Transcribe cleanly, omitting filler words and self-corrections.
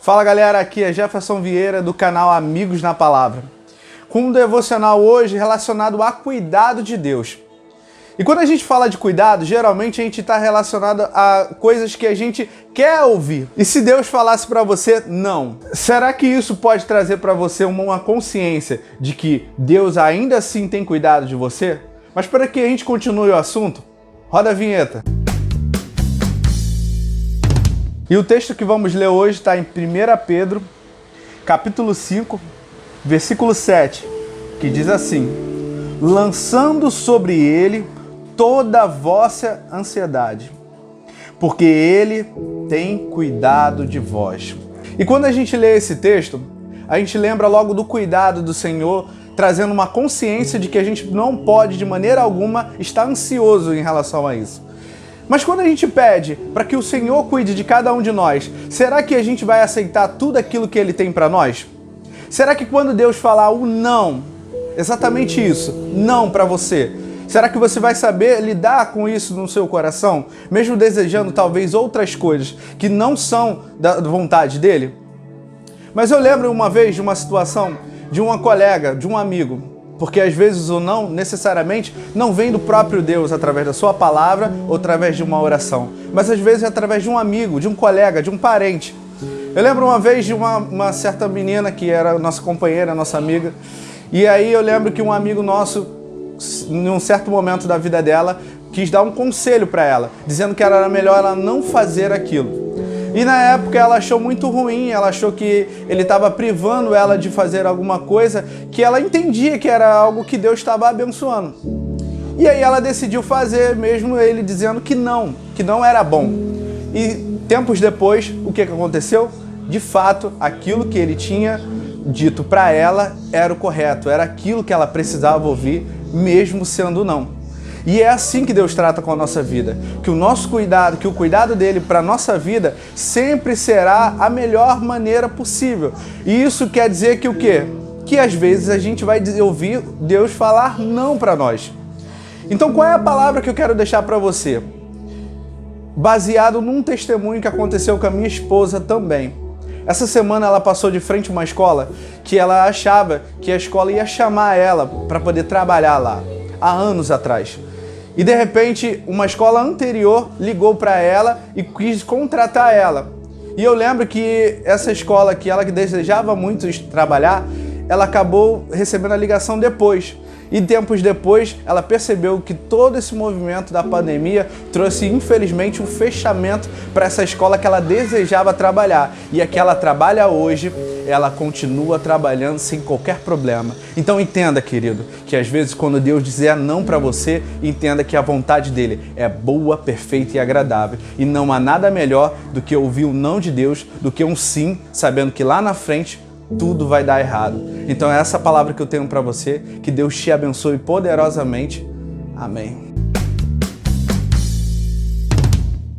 Fala galera, aqui é Jefferson Vieira do canal Amigos na Palavra, com um devocional hoje relacionado a cuidado de Deus. E quando a gente fala de cuidado, geralmente a gente está relacionado a coisas que a gente quer ouvir. E se Deus falasse para você não, será que isso pode trazer para você uma consciência de que Deus ainda assim tem cuidado de você? Mas para que a gente continue o assunto, roda a vinheta. E o texto que vamos ler hoje está em 1 Pedro, capítulo 5, versículo 7, que diz assim: lançando sobre ele toda a vossa ansiedade, porque ele tem cuidado de vós. E quando a gente lê esse texto, a gente lembra logo do cuidado do Senhor, trazendo uma consciência de que a gente não pode de maneira alguma estar ansioso em relação a isso. Mas quando a gente pede para que o Senhor cuide de cada um de nós, será que a gente vai aceitar tudo aquilo que Ele tem para nós? Será que quando Deus falar o não, exatamente isso, não para você, será que você vai saber lidar com isso no seu coração, mesmo desejando talvez outras coisas que não são da vontade dEle? Mas eu lembro uma vez de uma situação de uma colega, de um amigo, porque às vezes o não necessariamente não vem do próprio Deus através da sua palavra ou através de uma oração, mas às vezes é através de um amigo, de um colega, de um parente. Eu lembro uma vez de uma certa menina que era nossa companheira, nossa amiga, e aí eu lembro que um amigo nosso, em um certo momento da vida dela, quis dar um conselho para ela, dizendo que era melhor ela não fazer aquilo. E na época ela achou muito ruim, ela achou que ele estava privando ela de fazer alguma coisa que ela entendia que era algo que Deus estava abençoando. E aí ela decidiu fazer, mesmo ele dizendo que não era bom. E tempos depois, o que aconteceu? De fato, aquilo que ele tinha dito para ela era o correto, era aquilo que ela precisava ouvir, mesmo sendo não. E é assim que Deus trata com a nossa vida, que o nosso cuidado, que o cuidado dele para a nossa vida sempre será a melhor maneira possível. E isso quer dizer que o quê? Que às vezes a gente vai ouvir Deus falar não para nós. Então qual é a palavra que eu quero deixar para você? Baseado num testemunho que aconteceu com a minha esposa também. Essa semana ela passou de frente a uma escola que ela achava que a escola ia chamar ela para poder trabalhar lá, há anos atrás. E de repente, uma escola anterior ligou para ela e quis contratar ela. E eu lembro que essa escola que ela desejava muito trabalhar, ela acabou recebendo a ligação depois. E tempos depois, ela percebeu que todo esse movimento da pandemia trouxe, infelizmente, um fechamento para essa escola que ela desejava trabalhar. E a que ela trabalha hoje, ela continua trabalhando sem qualquer problema. Então entenda, querido, que às vezes quando Deus dizer não para você, entenda que a vontade dele é boa, perfeita e agradável. E não há nada melhor do que ouvir o não de Deus, do que um sim, sabendo que lá na frente tudo vai dar errado. Então é essa palavra que eu tenho para você. Que Deus te abençoe poderosamente. Amém.